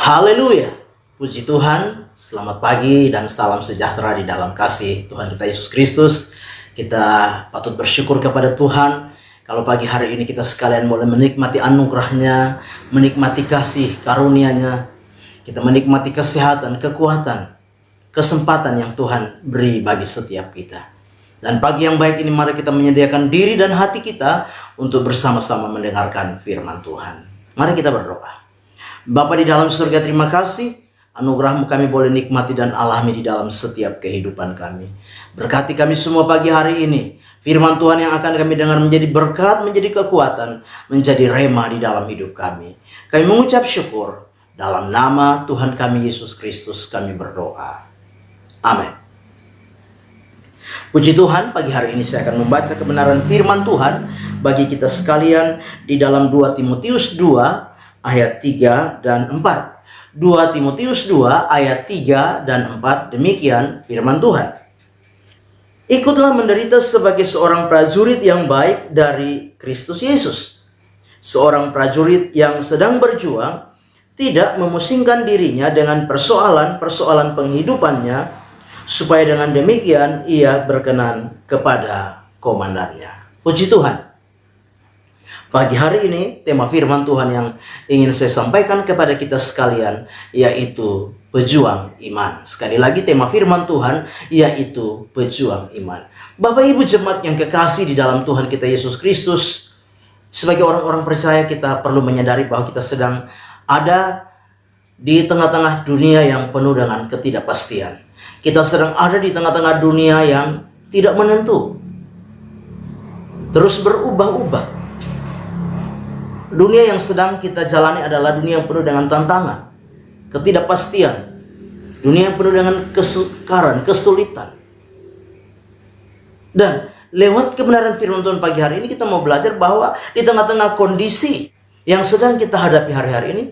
Haleluya. Puji Tuhan, selamat pagi dan salam sejahtera di dalam kasih Tuhan kita Yesus Kristus. Kita patut bersyukur kepada Tuhan kalau pagi hari ini kita sekalian boleh menikmati anugerah-Nya, menikmati kasih karunia-Nya. Kita menikmati kesehatan, kekuatan, kesempatan yang Tuhan beri bagi setiap kita. Dan pagi yang baik ini mari kita menyediakan diri dan hati kita untuk bersama-sama mendengarkan firman Tuhan. Mari kita berdoa. Bapa di dalam surga, terima kasih anugerah-Mu kami boleh nikmati dan alami di dalam setiap kehidupan kami. Berkati kami semua pagi hari ini. Firman Tuhan yang akan kami dengar menjadi berkat, menjadi kekuatan, menjadi rema di dalam hidup kami. Kami mengucap syukur. Dalam nama Tuhan kami Yesus Kristus kami berdoa. Amin. Puji Tuhan, pagi hari ini saya akan membaca kebenaran firman Tuhan bagi kita sekalian di dalam 2 Timotius 2 ayat 3 dan 4. 2 Timotius 2 ayat 3 dan 4, demikian firman Tuhan. Ikutlah menderita sebagai seorang prajurit yang baik dari Kristus Yesus. Seorang prajurit yang sedang berjuang tidak memusingkan dirinya dengan persoalan-persoalan penghidupannya, supaya dengan demikian ia berkenan kepada komandannya. Puji Tuhan. Pagi hari ini tema firman Tuhan yang ingin saya sampaikan kepada kita sekalian yaitu pejuang iman. Sekali lagi tema firman Tuhan yaitu pejuang iman. Bapak Ibu jemaat yang kekasih di dalam Tuhan kita Yesus Kristus, sebagai orang-orang percaya kita perlu menyadari bahwa kita sedang ada di tengah-tengah dunia yang penuh dengan ketidakpastian. Kita sedang ada di tengah-tengah dunia yang tidak menentu, terus berubah-ubah. Dunia yang sedang kita jalani adalah dunia yang penuh dengan tantangan, ketidakpastian, dunia yang penuh dengan kesukaran, kesulitan. Dan lewat kebenaran firman Tuhan pagi hari ini kita mau belajar bahwa di tengah-tengah kondisi yang sedang kita hadapi hari-hari ini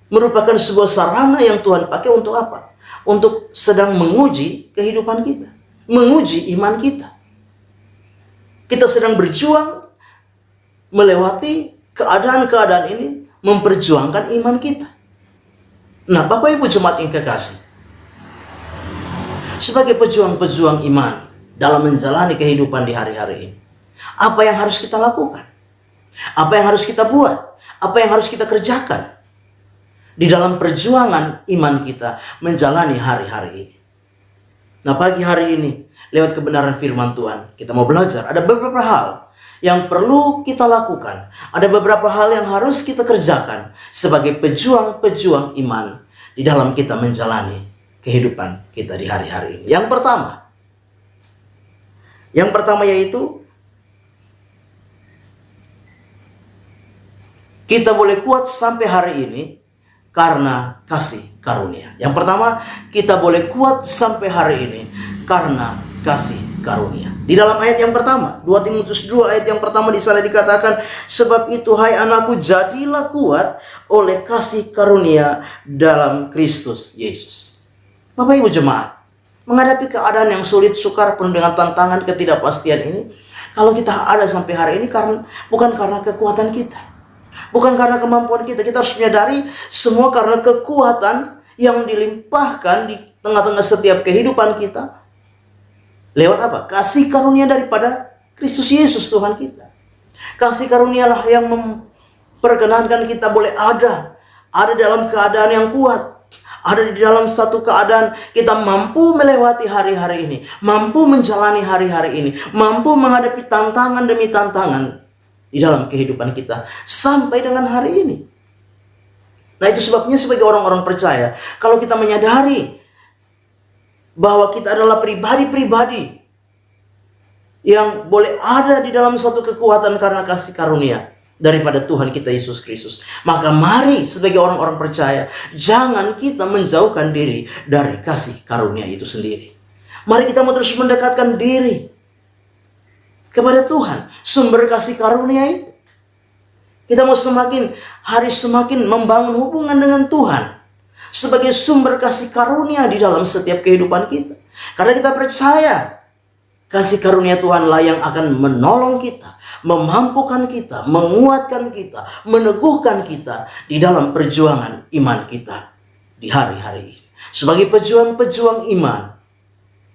merupakan sebuah sarana yang Tuhan pakai untuk apa? Untuk sedang menguji kehidupan kita, menguji iman kita. Kita sedang berjuang melewati keadaan-keadaan ini, memperjuangkan iman kita. Nah, Bapak Ibu jemaat yang kekasih, sebagai pejuang-pejuang iman dalam menjalani kehidupan di hari-hari ini, apa yang harus kita lakukan? Apa yang harus kita buat? Apa yang harus kita kerjakan di dalam perjuangan iman kita menjalani hari-hari ini? Nah, pagi hari ini lewat kebenaran firman Tuhan kita mau belajar ada beberapa hal yang perlu kita lakukan. Ada beberapa hal yang harus kita kerjakan sebagai pejuang-pejuang iman di dalam kita menjalani kehidupan kita di hari-hari ini. Yang pertama yaitu kita boleh kuat sampai hari ini karena kasih karunia. Yang pertama, kita boleh kuat sampai hari ini karena kasih karunia. Di dalam ayat yang pertama, 2 Timotius 2 ayat yang pertama di sana dikatakan, sebab itu hai anakku, jadilah kuat oleh kasih karunia dalam Kristus Yesus. Bapak Ibu jemaat, menghadapi keadaan yang sulit, sukar, penuh dengan tantangan, ketidakpastian ini, kalau kita ada sampai hari ini bukan karena kekuatan kita, bukan karena kemampuan kita. Kita harus menyadari semua karena kekuatan yang dilimpahkan di tengah-tengah setiap kehidupan kita. Lewat apa? Kasih karunia daripada Kristus Yesus Tuhan kita. Kasih karunialah yang memperkenankan kita boleh ada dalam keadaan yang kuat. Ada di dalam satu keadaan kita mampu melewati hari-hari ini, mampu menjalani hari-hari ini, mampu menghadapi tantangan demi tantangan di dalam kehidupan kita sampai dengan hari ini. Nah, itu sebabnya sebagai orang-orang percaya, kalau kita menyadari bahwa kita adalah pribadi-pribadi yang boleh ada di dalam satu kekuatan karena kasih karunia daripada Tuhan kita Yesus Kristus, maka mari sebagai orang-orang percaya, jangan kita menjauhkan diri dari kasih karunia itu sendiri. Mari kita mau terus mendekatkan diri kepada Tuhan, sumber kasih karunia itu. Kita mau semakin membangun hubungan dengan Tuhan sebagai sumber kasih karunia di dalam setiap kehidupan kita. Karena kita percaya Kasih karunia Tuhanlah yang akan menolong kita, memampukan kita, menguatkan kita, meneguhkan kita di dalam perjuangan iman kita di hari-hari ini. Sebagai pejuang-pejuang iman,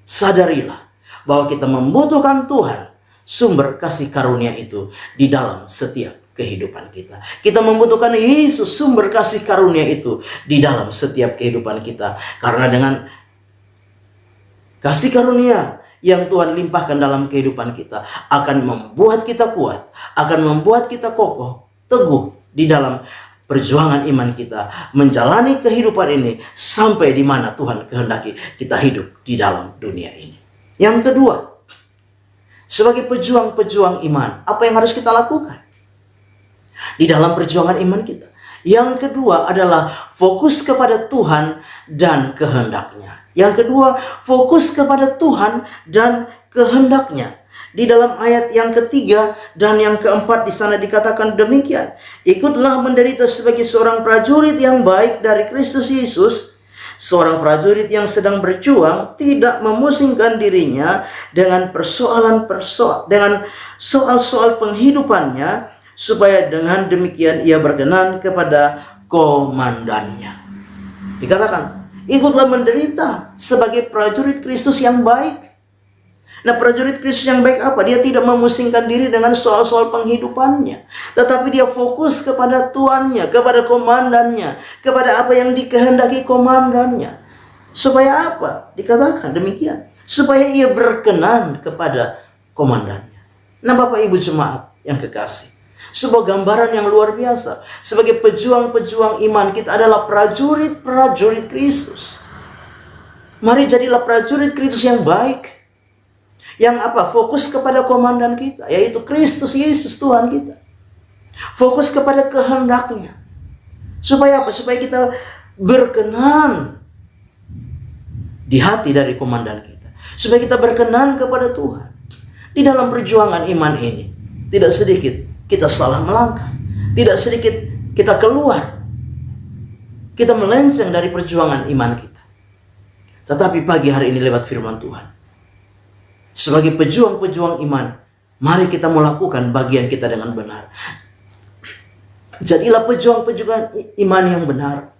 sadarilah bahwa kita membutuhkan Tuhan, sumber kasih karunia itu di dalam setiap kehidupan kita. Kita membutuhkan Yesus, sumber kasih karunia itu di dalam setiap kehidupan kita. Karena dengan kasih karunia yang Tuhan limpahkan dalam kehidupan kita akan membuat kita kuat, akan membuat kita kokoh, teguh di dalam perjuangan iman kita, menjalani kehidupan ini sampai di mana Tuhan kehendaki kita hidup di dalam dunia ini. Yang kedua, sebagai pejuang-pejuang iman, apa yang harus kita lakukan di dalam perjuangan iman kita? Yang kedua adalah fokus kepada Tuhan dan kehendaknya. Yang kedua, fokus kepada Tuhan dan kehendaknya. Di dalam ayat yang ketiga dan yang keempat di sana dikatakan demikian. Ikutlah menderita sebagai seorang prajurit yang baik dari Kristus Yesus. Seorang prajurit yang sedang berjuang tidak memusingkan dirinya dengan soal-soal penghidupannya, supaya dengan demikian ia berkenan kepada komandannya. Dikatakan, ikutlah menderita sebagai prajurit Kristus yang baik. Nah, prajurit Kristus yang baik apa? Dia tidak memusingkan diri dengan soal-soal penghidupannya, tetapi dia fokus kepada tuannya, kepada komandannya, kepada apa yang dikehendaki komandannya. Supaya apa? Dikatakan demikian, supaya ia berkenan kepada komandannya. Nah, Bapak Ibu jemaat yang kekasih, sebuah gambaran yang luar biasa. Sebagai pejuang-pejuang iman, kita adalah prajurit-prajurit Kristus. Mari jadilah prajurit Kristus yang baik. Yang apa? Fokus kepada komandan kita, yaitu Kristus Yesus Tuhan kita. Fokus kepada kehendaknya. Supaya apa? Supaya kita berkenan di hati dari komandan kita. Supaya kita berkenan kepada Tuhan. Di dalam perjuangan iman ini, tidak sedikit kita salah melangkah. Tidak sedikit kita keluar. Kita melenceng dari perjuangan iman kita. Tetapi pagi hari ini lewat firman Tuhan, sebagai pejuang-pejuang iman, mari kita melakukan bagian kita dengan benar. Jadilah pejuang-pejuang iman yang benar.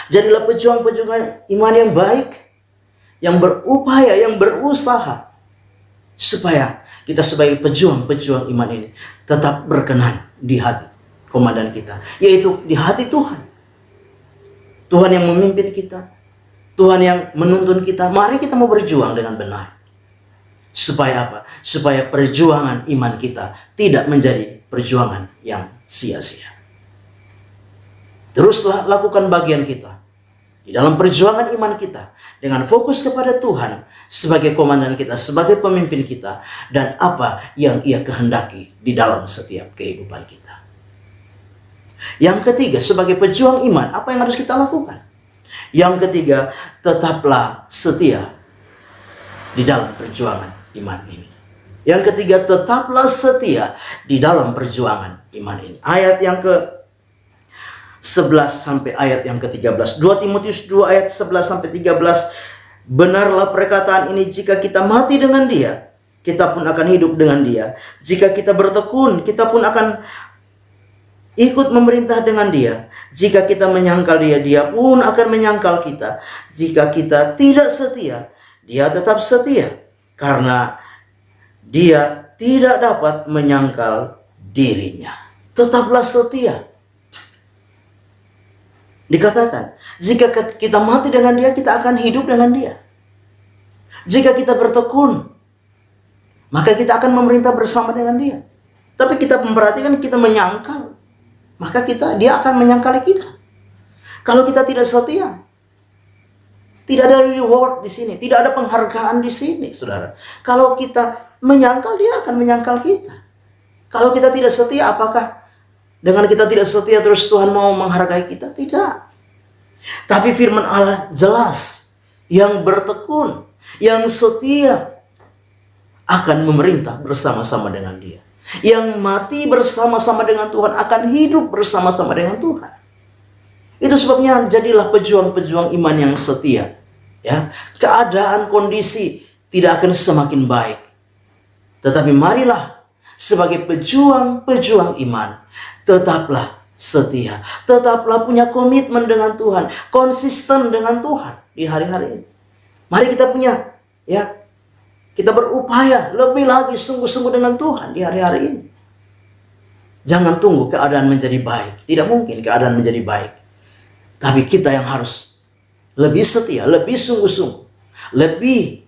Jadilah pejuang-pejuang iman yang baik, yang berupaya, yang berusaha, supaya kita sebagai pejuang-pejuang iman ini tetap berkenan di hati komandan kita, yaitu di hati Tuhan. Tuhan yang memimpin kita, Tuhan yang menuntun kita. Mari kita mau berjuang dengan benar. Supaya apa? Supaya perjuangan iman kita tidak menjadi perjuangan yang sia-sia. Teruslah lakukan bagian kita di dalam perjuangan iman kita dengan fokus kepada Tuhan sebagai komandan kita, sebagai pemimpin kita, dan apa yang Ia kehendaki di dalam setiap kehidupan kita. Yang ketiga, sebagai pejuang iman, apa yang harus kita lakukan? Yang ketiga, tetaplah setia di dalam perjuangan iman ini. Yang ketiga, tetaplah setia di dalam perjuangan iman ini. Ayat yang ke-11 sampai ayat yang ke-13. 2 Timotius 2 ayat 11 sampai 13. Benarlah perkataan ini, jika kita mati dengan Dia, kita pun akan hidup dengan Dia. Jika kita bertekun, kita pun akan ikut memerintah dengan Dia. Jika kita menyangkal Dia, Dia pun akan menyangkal kita. Jika kita tidak setia, Dia tetap setia, karena Dia tidak dapat menyangkal dirinya. Tetaplah setia. Dikatakan, jika kita mati dengan Dia, kita akan hidup dengan Dia. Jika kita bertekun, maka kita akan memerintah bersama dengan Dia. Tapi kita memperhatikan, kita menyangkal, maka Dia akan menyangkali kita. Kalau kita tidak setia, tidak ada reward di sini, tidak ada penghargaan di sini, saudara. Kalau kita menyangkal, Dia akan menyangkal kita. Kalau kita tidak setia, apakah dengan kita tidak setia terus Tuhan mau menghargai kita? Tidak. Tapi firman Allah jelas, yang bertekun, yang setia akan memerintah bersama-sama dengan Dia. Yang mati bersama-sama dengan Tuhan akan hidup bersama-sama dengan Tuhan. Itu sebabnya jadilah pejuang-pejuang iman yang setia. Ya, keadaan, kondisi tidak akan semakin baik. Tetapi marilah sebagai pejuang-pejuang iman, tetaplah setia, tetaplah punya komitmen dengan Tuhan, konsisten dengan Tuhan di hari-hari ini. Mari kita punya, kita berupaya lebih lagi sungguh-sungguh dengan Tuhan di hari-hari ini. Jangan tunggu keadaan menjadi baik. Tidak mungkin keadaan menjadi baik. Tapi kita yang harus lebih setia, lebih sungguh-sungguh, lebih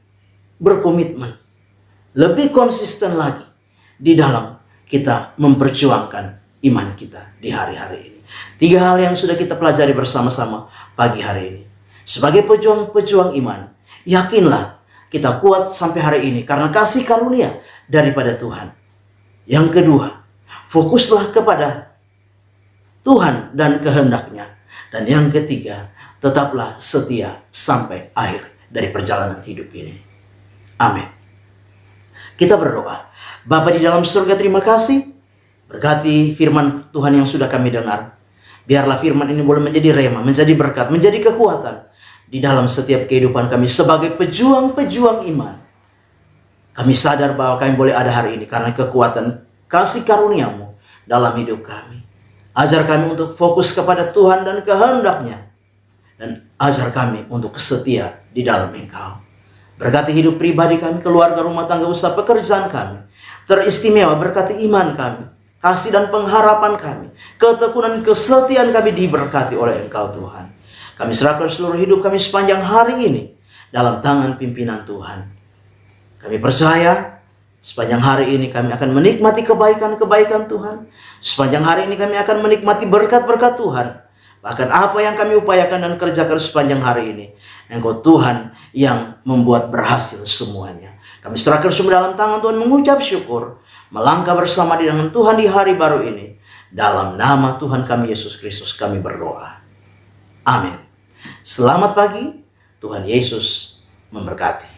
berkomitmen, lebih konsisten lagi di dalam kita memperjuangkan iman kita di hari-hari ini. 3 hal yang sudah kita pelajari bersama-sama pagi hari ini. Sebagai pejuang-pejuang iman, yakinlah kita kuat sampai hari ini karena kasih karunia daripada Tuhan. Yang kedua, fokuslah kepada Tuhan dan kehendaknya. Dan yang ketiga, tetaplah setia sampai akhir dari perjalanan hidup ini. Amin. Kita berdoa. Bapa di dalam surga, terima kasih. Berkati firman Tuhan yang sudah kami dengar. Biarlah firman ini boleh menjadi rema, menjadi berkat, menjadi kekuatan di dalam setiap kehidupan kami sebagai pejuang-pejuang iman. Kami sadar bahwa kami boleh ada hari ini karena kekuatan kasih karunia-Mu dalam hidup kami. Ajar kami untuk fokus kepada Tuhan dan kehendaknya. Dan ajar kami untuk setia di dalam Engkau. Berkati hidup pribadi kami, keluarga, rumah tangga, usaha, pekerjaan kami. Teristimewa berkati iman kami, kasih dan pengharapan kami, ketekunan, kesetiaan kami diberkati oleh Engkau Tuhan. Kami serahkan seluruh hidup kami sepanjang hari ini dalam tangan pimpinan Tuhan. Kami percaya sepanjang hari ini kami akan menikmati kebaikan-kebaikan Tuhan. Sepanjang hari ini kami akan menikmati berkat-berkat Tuhan. Bahkan apa yang kami upayakan dan kerjakan sepanjang hari ini, Engkau Tuhan yang membuat berhasil semuanya. Kami serahkan semua dalam tangan Tuhan, mengucap syukur, melangkah bersama dengan Tuhan di hari baru ini. Dalam nama Tuhan kami Yesus Kristus kami berdoa. Amin. Selamat pagi, Tuhan Yesus memberkati.